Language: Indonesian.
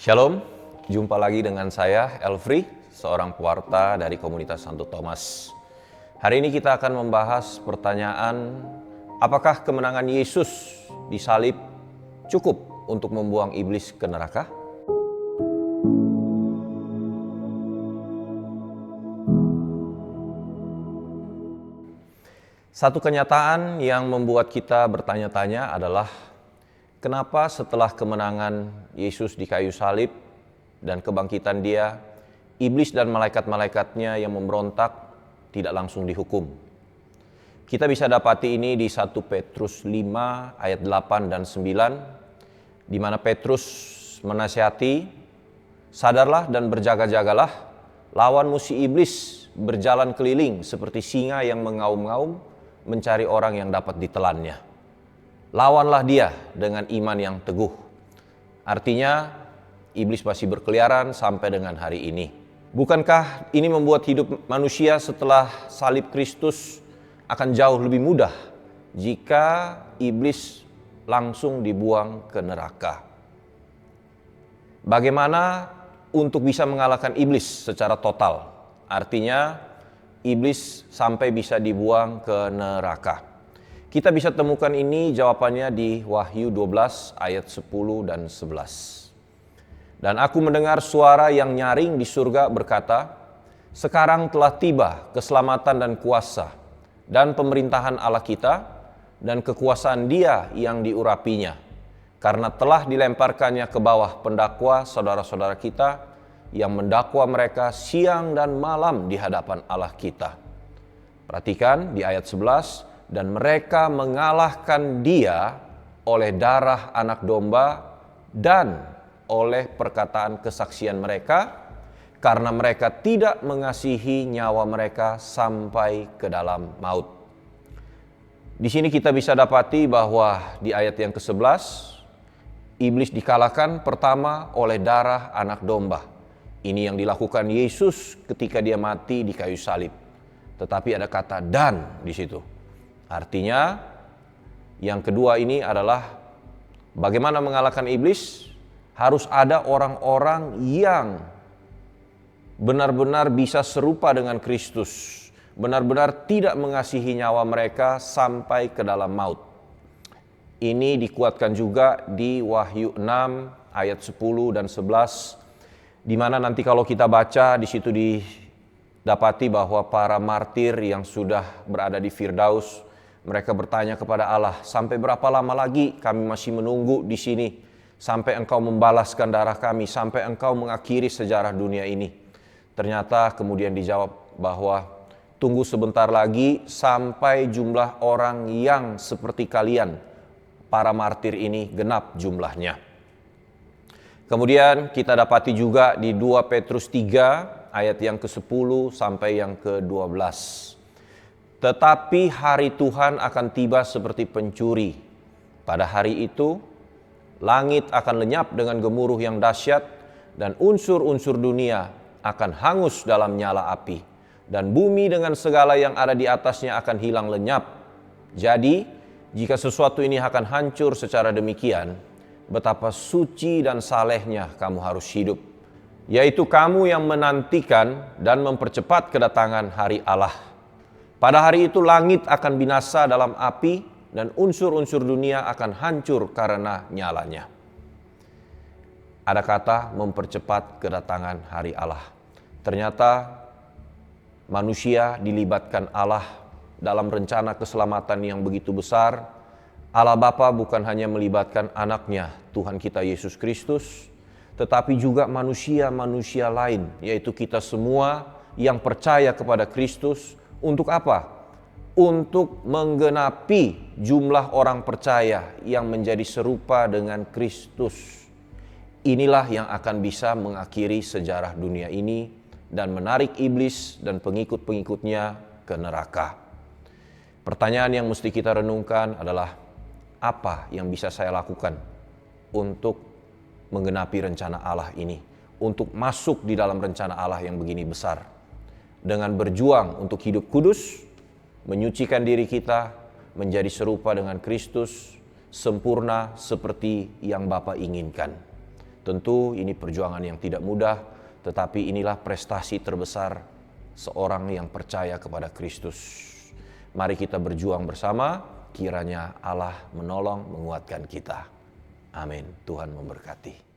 Shalom, jumpa lagi dengan saya Elfri, seorang pewarta dari komunitas Santo Thomas. Hari ini kita akan membahas pertanyaan, apakah kemenangan Yesus di salib cukup untuk membuang iblis ke neraka? Satu kenyataan yang membuat kita bertanya-tanya adalah kenapa setelah kemenangan Yesus di kayu salib dan kebangkitan Dia, iblis dan malaikat-malaikatnya yang memberontak tidak langsung dihukum? Kita bisa dapati ini di 1 Petrus 5 ayat 8 dan 9, di mana Petrus menasihati, sadarlah dan berjaga-jagalah, lawanmu si iblis berjalan keliling seperti singa yang mengaum-ngaum mencari orang yang dapat ditelannya. Lawanlah dia dengan iman yang teguh. Artinya, iblis masih berkeliaran sampai dengan hari ini. Bukankah ini membuat hidup manusia setelah salib Kristus akan jauh lebih mudah jika iblis langsung dibuang ke neraka? Bagaimana untuk bisa mengalahkan iblis secara total? Artinya, iblis sampai bisa dibuang ke neraka. Kita bisa temukan ini jawabannya di Wahyu 12 ayat 10 dan 11. Dan aku mendengar suara yang nyaring di surga berkata, sekarang telah tiba keselamatan dan kuasa dan pemerintahan Allah kita dan kekuasaan Dia yang diurapinya. Karena telah dilemparkannya ke bawah pendakwa saudara-saudara kita yang mendakwa mereka siang dan malam di hadapan Allah kita. Perhatikan di ayat 11, dan mereka mengalahkan Dia oleh darah anak domba dan oleh perkataan kesaksian mereka, karena mereka tidak mengasihi nyawa mereka sampai ke dalam maut. Di sini kita bisa dapati bahwa di ayat yang ke-11, iblis dikalahkan pertama oleh darah anak domba. Ini yang dilakukan Yesus ketika Dia mati di kayu salib. Tetapi ada kata dan di situ. Artinya yang kedua ini adalah bagaimana mengalahkan iblis? Harus ada orang-orang yang benar-benar bisa serupa dengan Kristus. Benar-benar tidak mengasihi nyawa mereka sampai ke dalam maut. Ini dikuatkan juga di Wahyu 6 ayat 10 dan 11. Di mana nanti kalau kita baca di situ didapati bahwa para martir yang sudah berada di Firdaus, mereka bertanya kepada Allah, sampai berapa lama lagi kami masih menunggu di sini sampai Engkau membalaskan darah kami, sampai Engkau mengakhiri sejarah dunia ini. Ternyata kemudian dijawab bahwa tunggu sebentar lagi sampai jumlah orang yang seperti kalian, para martir ini genap jumlahnya. Kemudian kita dapati juga di 2 Petrus 3 ayat yang ke-10 sampai yang ke-12. Tetapi hari Tuhan akan tiba seperti pencuri. Pada hari itu, langit akan lenyap dengan gemuruh yang dahsyat dan unsur-unsur dunia akan hangus dalam nyala api. Dan bumi dengan segala yang ada di atasnya akan hilang lenyap. Jadi, jika sesuatu ini akan hancur secara demikian, betapa suci dan salehnya kamu harus hidup, yaitu kamu yang menantikan dan mempercepat kedatangan hari Allah. Pada hari itu langit akan binasa dalam api dan unsur-unsur dunia akan hancur karena nyalanya. Ada kata mempercepat kedatangan hari Allah. Ternyata manusia dilibatkan Allah dalam rencana keselamatan yang begitu besar. Allah Bapa bukan hanya melibatkan anaknya, Tuhan kita Yesus Kristus, tetapi juga manusia-manusia lain, yaitu kita semua yang percaya kepada Kristus. Untuk apa? Untuk menggenapi jumlah orang percaya yang menjadi serupa dengan Kristus. Inilah yang akan bisa mengakhiri sejarah dunia ini dan menarik iblis dan pengikut-pengikutnya ke neraka. Pertanyaan yang mesti kita renungkan adalah, apa yang bisa saya lakukan untuk menggenapi rencana Allah ini, untuk masuk di dalam rencana Allah yang begini besar, dengan berjuang untuk hidup kudus, menyucikan diri kita, menjadi serupa dengan Kristus, sempurna seperti yang Bapa inginkan. Tentu ini perjuangan yang tidak mudah, tetapi inilah prestasi terbesar seorang yang percaya kepada Kristus. Mari kita berjuang bersama, kiranya Allah menolong, menguatkan kita. Amin. Tuhan memberkati.